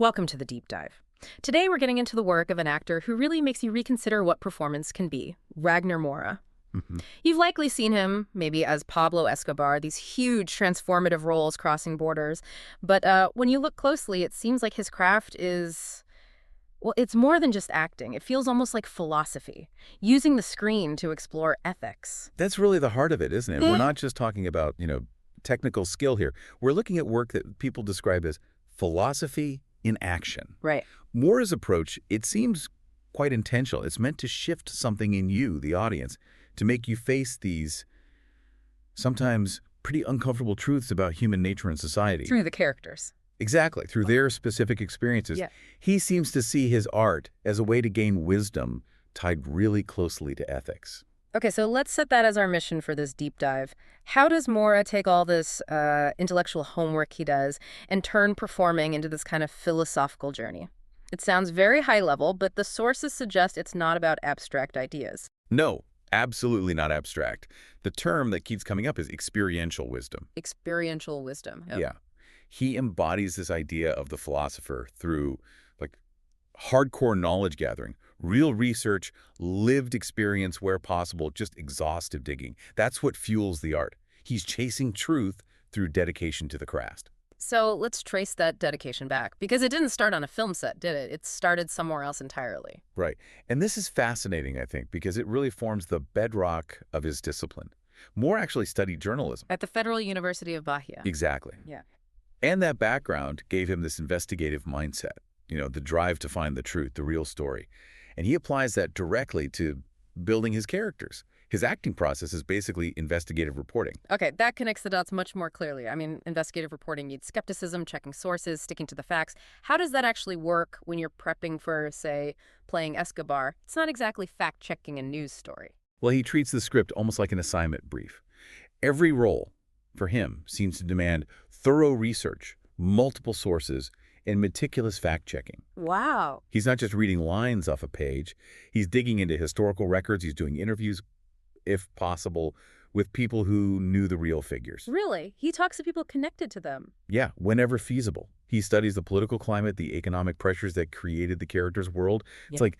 Welcome to the deep dive. Today we're getting into the work of an actor who really makes you reconsider what performance can be, Wagner Moura. You've likely seen him, maybe as Pablo Escobar, these huge transformative roles crossing borders. But when you look closely, it seems like his craft is, well, it's more than just acting. It feels almost like philosophy, using the screen to explore ethics. That's really the heart of it, isn't it? We're not just talking about, technical skill here. We're looking at work that people describe as philosophy in action. Right. Moura's approach, it seems quite intentional. It's meant to shift something in you, the audience, to make you face these sometimes pretty uncomfortable truths about human nature and society. Through the characters. Exactly, through their specific experiences. Yeah. He seems to see his art as a way to gain wisdom tied really closely to ethics. Okay, so let's set that as our mission for this deep dive. How does Moura take all this intellectual homework he does and turn performing into this kind of philosophical journey? It sounds very high level, but the sources suggest it's not about abstract ideas. No, absolutely not abstract. The term that keeps coming up is experiential wisdom. Experiential wisdom. Yep. Yeah. He embodies this idea of the philosopher through hardcore knowledge gathering, real research, lived experience where possible, just exhaustive digging. That's what fuels the art. He's chasing truth through dedication to the craft. So let's trace that dedication back, because it didn't start on a film set, did it? It started somewhere else entirely. Right. And this is fascinating, I think, because it really forms the bedrock of his discipline. Moore actually studied journalism. At the Federal University of Bahia. Exactly. Yeah. And that background gave him this investigative mindset, the drive to find the truth, the real story. And he applies that directly to building his characters. His acting process is basically investigative reporting. Okay, that connects the dots much more clearly. I mean, investigative reporting needs skepticism, checking sources, sticking to the facts. How does that actually work when you're prepping for, say, playing Escobar? It's not exactly fact-checking a news story. Well, he treats the script almost like an assignment brief. Every role, for him, seems to demand thorough research, multiple sources, and meticulous fact-checking. Wow. He's not just reading lines off a page. He's digging into historical records. He's doing interviews, if possible, with people who knew the real figures. Really? He talks to people connected to them? Yeah, whenever feasible. He studies the political climate, the economic pressures that created the character's world. Yeah. It's like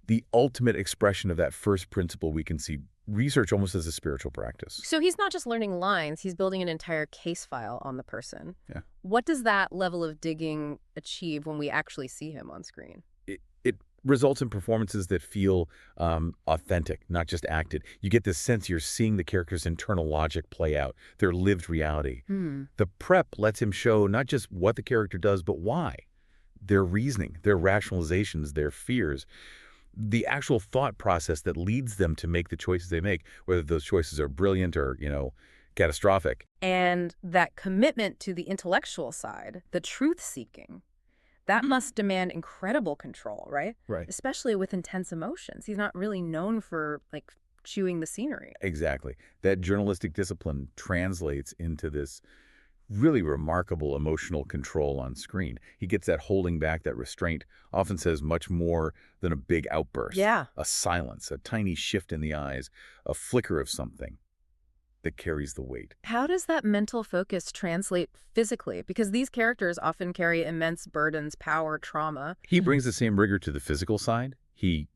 the ultimate expression of that first principle we can see research almost as a spiritual practice. So he's not just learning lines, he's building an entire case file on the person. Yeah. What does that level of digging achieve when we actually see him on screen? It results in performances that feel authentic, not just acted. You get this sense you're seeing the character's internal logic play out, their lived reality. The prep lets him show not just what the character does, but why. Their reasoning, their rationalizations, their fears. The actual thought process that leads them to make the choices they make, whether those choices are brilliant or, catastrophic. And that commitment to the intellectual side, the truth-seeking, that must demand incredible control, right? Right. Especially with intense emotions. He's not really known for, chewing the scenery. Exactly. That journalistic discipline translates into this really remarkable emotional control on screen. He gets that holding back, that restraint, often says much more than a big outburst. Yeah. A silence, a tiny shift in the eyes, a flicker of something that carries the weight. How does that mental focus translate physically? Because these characters often carry immense burdens, power, trauma. He brings the same rigor to the physical side. He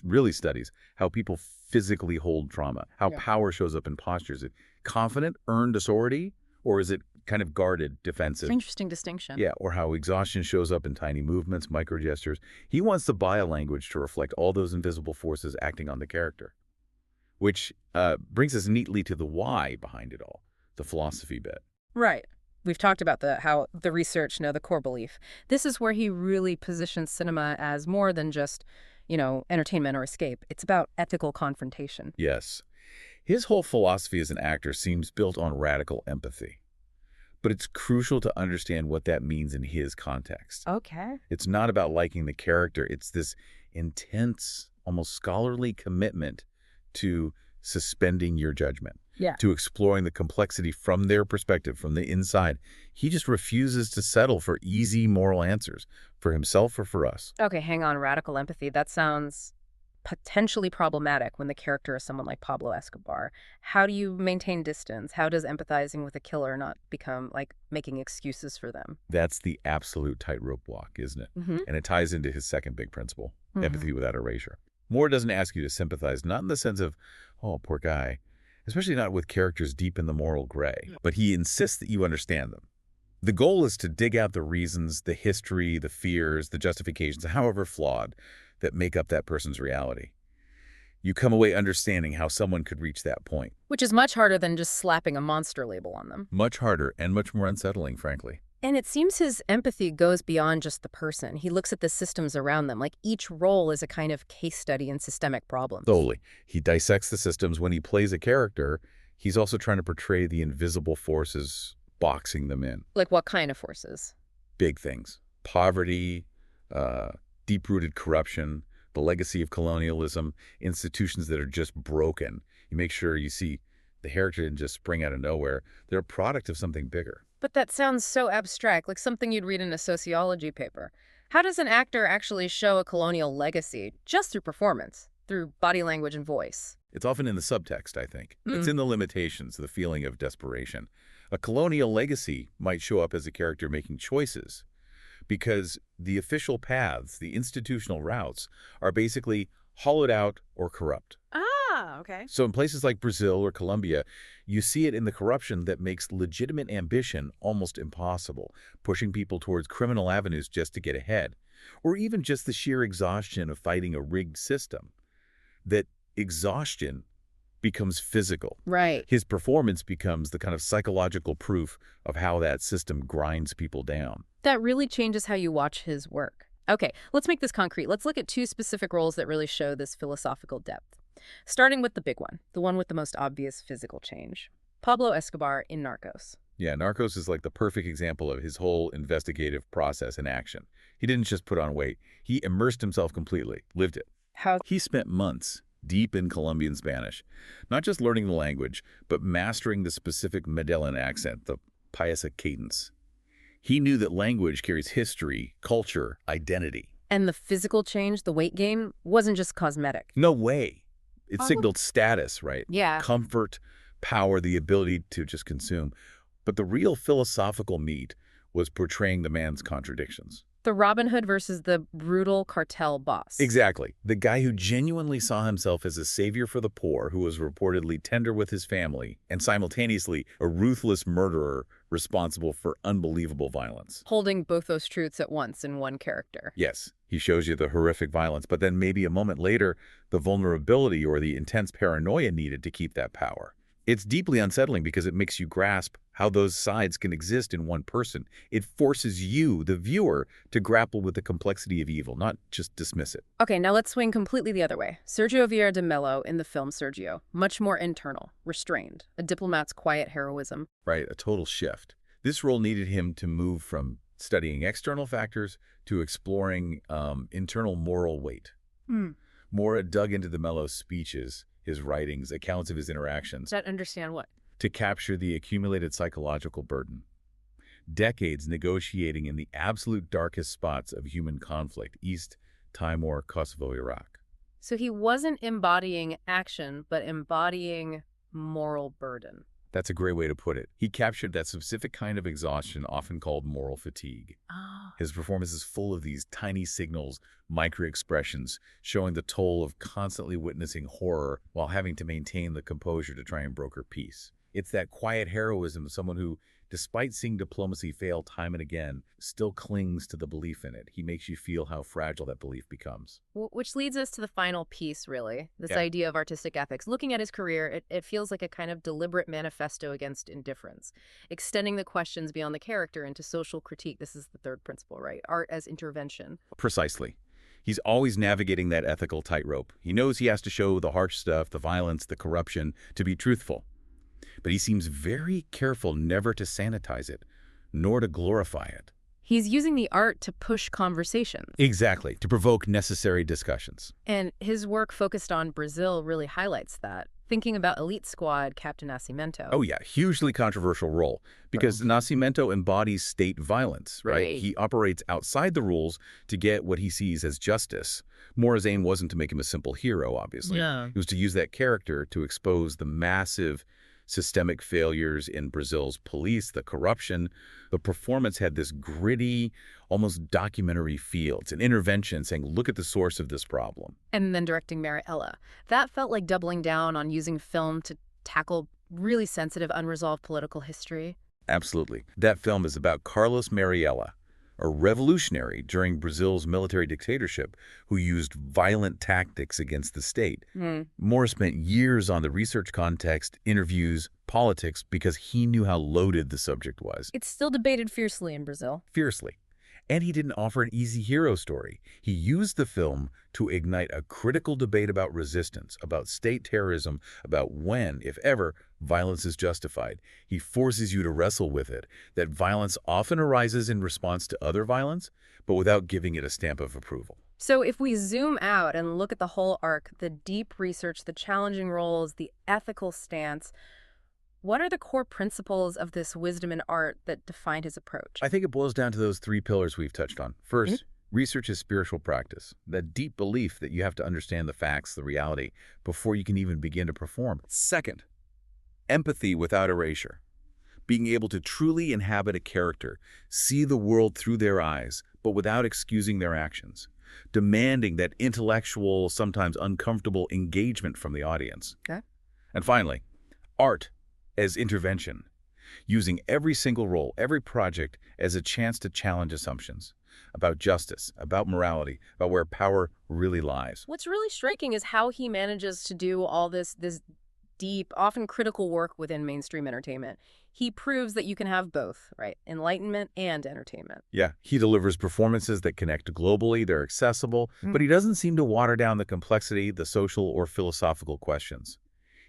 really studies, how people physically hold trauma, how power shows up in postures. Is it confident, earned authority, or is it kind of guarded, defensive? Interesting distinction. Yeah, or how exhaustion shows up in tiny movements, microgestures. He wants the biolanguage to reflect all those invisible forces acting on the character, which brings us neatly to the why behind it all, the philosophy bit. Right. We've talked about how the research, the core belief. This is where he really positions cinema as more than just, entertainment or escape. It's about ethical confrontation. Yes. His whole philosophy as an actor seems built on radical empathy. But it's crucial to understand what that means in his context. Okay. It's not about liking the character. It's this intense, almost scholarly commitment to suspending your judgment, to exploring the complexity from their perspective, from the inside. He just refuses to settle for easy moral answers for himself or for us. Okay, hang on. Radical empathy. That sounds potentially problematic when the character is someone like Pablo Escobar. How do you maintain distance? How does empathizing with a killer not become like making excuses for them? That's the absolute tightrope walk, isn't it? And it ties into his second big principle, empathy without erasure. Moura doesn't ask you to sympathize, not in the sense of, oh, poor guy, especially not with characters deep in the moral gray, but he insists that you understand them. The goal is to dig out the reasons, the history, the fears, the justifications, however flawed, that make up that person's reality. You come away understanding how someone could reach that point. Which is much harder than just slapping a monster label on them. Much harder and much more unsettling, frankly. And it seems his empathy goes beyond just the person. He looks at the systems around them, like each role is a kind of case study in systemic problems. Totally. He dissects the systems. When he plays a character, he's also trying to portray the invisible forces boxing them in. Like what kind of forces? Big things. Poverty, deep-rooted corruption, the legacy of colonialism, institutions that are just broken. You make sure you see the character didn't just spring out of nowhere. They're a product of something bigger. But that sounds so abstract, like something you'd read in a sociology paper. How does an actor actually show a colonial legacy? Just through performance, through body language and voice. It's often in the subtext, I think. It's in the limitations, the feeling of desperation. A colonial legacy might show up as a character making choices, because the official paths, the institutional routes, are basically hollowed out or corrupt. Ah, okay. So in places like Brazil or Colombia, you see it in the corruption that makes legitimate ambition almost impossible, pushing people towards criminal avenues just to get ahead, or even just the sheer exhaustion of fighting a rigged system. That exhaustion becomes physical. Right. His performance becomes the kind of psychological proof of how that system grinds people down. That really changes how you watch his work. Okay, let's make this concrete. Let's look at two specific roles that really show this philosophical depth. Starting with the big one, the one with the most obvious physical change. Pablo Escobar in Narcos. Yeah, Narcos is like the perfect example of his whole investigative process in action. He didn't just put on weight. He immersed himself completely, lived it. How? He spent months deep in Colombian Spanish, not just learning the language, but mastering the specific Medellin accent, the paisa cadence. He knew that language carries history, culture, identity. And the physical change, the weight gain, wasn't just cosmetic. No way. It signaled status, right? Yeah. Comfort, power, the ability to just consume. But the real philosophical meat was portraying the man's contradictions. The Robin Hood versus the brutal cartel boss. Exactly. The guy who genuinely saw himself as a savior for the poor, who was reportedly tender with his family, and simultaneously a ruthless murderer responsible for unbelievable violence. Holding both those truths at once in one character. Yes, he shows you the horrific violence, but then maybe a moment later, the vulnerability or the intense paranoia needed to keep that power. It's deeply unsettling because it makes you grasp how those sides can exist in one person. It forces you, the viewer, to grapple with the complexity of evil, not just dismiss it. Okay, now let's swing completely the other way. Sergio Vieira de Mello in the film Sergio. Much more internal, restrained, a diplomat's quiet heroism. Right, a total shift. This role needed him to move from studying external factors to exploring internal moral weight. Moura dug into de Mello's speeches, his writings, accounts of his interactions. To understand what? To capture the accumulated psychological burden. Decades negotiating in the absolute darkest spots of human conflict, East Timor, Kosovo, Iraq. So he wasn't embodying action, but embodying moral burden. That's a great way to put it. He captured that specific kind of exhaustion often called moral fatigue. His performance is full of these tiny signals, micro-expressions, showing the toll of constantly witnessing horror while having to maintain the composure to try and broker peace. It's that quiet heroism of someone who, despite seeing diplomacy fail time and again, still clings to the belief in it. He makes you feel how fragile that belief becomes. Which leads us to the final piece, really, this idea of artistic ethics. Looking at his career, it feels like a kind of deliberate manifesto against indifference, extending the questions beyond the character into social critique. This is the third principle, right? Art as intervention. Precisely. He's always navigating that ethical tightrope. He knows he has to show the harsh stuff, the violence, the corruption, to be truthful. But he seems very careful never to sanitize it, nor to glorify it. He's using the art to push conversations. Exactly, to provoke necessary discussions. And his work focused on Brazil really highlights that. thinking about Elite Squad Captain Nascimento. Oh, yeah. Hugely controversial role because Nascimento embodies state violence, right? He operates outside the rules to get what he sees as justice. Moura's aim wasn't to make him a simple hero, obviously. Yeah. It was to use that character to expose the massive systemic failures in Brazil's police, the corruption. The performance had this gritty, almost documentary feel. It's an intervention saying, look at the source of this problem. And then directing Mariella. That felt like doubling down on using film to tackle really sensitive, unresolved political history. Absolutely. That film is about Carlos Mariella, a revolutionary during Brazil's military dictatorship who used violent tactics against the state. Moura spent years on the research context, interviews, politics, because he knew how loaded the subject was. It's still debated fiercely in Brazil. Fiercely. And he didn't offer an easy hero story. He used the film to ignite a critical debate about resistance, about state terrorism, about when, if ever, violence is justified. He forces you to wrestle with it, that violence often arises in response to other violence, but without giving it a stamp of approval. So if we zoom out and look at the whole arc, the deep research, the challenging roles, the ethical stance, what are the core principles of this wisdom and art that defined his approach? I think it boils down to those three pillars we've touched on. First, research is spiritual practice, that deep belief that you have to understand the facts, the reality, before you can even begin to perform. Second, empathy without erasure, being able to truly inhabit a character, see the world through their eyes, but without excusing their actions, demanding that intellectual, sometimes uncomfortable engagement from the audience. Okay. And finally, art as intervention, using every single role, every project as a chance to challenge assumptions about justice, about morality, about where power really lies. What's really striking is how he manages to do all this deep, often critical work within mainstream entertainment. He proves that you can have both, right? Enlightenment and entertainment. Yeah, he delivers performances that connect globally, they're accessible, but he doesn't seem to water down the complexity, the social or philosophical questions.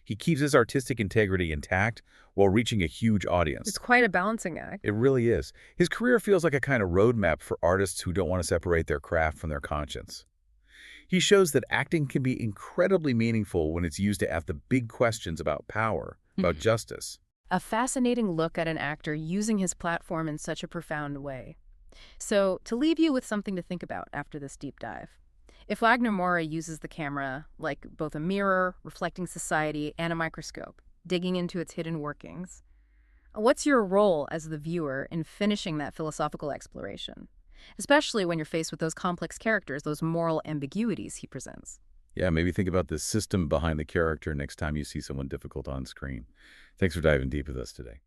He keeps his artistic integrity intact while reaching a huge audience. It's quite a balancing act. It really is. His career feels like a kind of roadmap for artists who don't want to separate their craft from their conscience. He shows that acting can be incredibly meaningful when it's used to ask the big questions about power, about justice. A fascinating look at an actor using his platform in such a profound way. So, to leave you with something to think about after this deep dive. If Wagner Moura uses the camera like both a mirror, reflecting society, and a microscope, digging into its hidden workings, what's your role as the viewer in finishing that philosophical exploration? Especially when you're faced with those complex characters, those moral ambiguities he presents. Yeah, maybe think about the system behind the character next time you see someone difficult on screen. Thanks for diving deep with us today.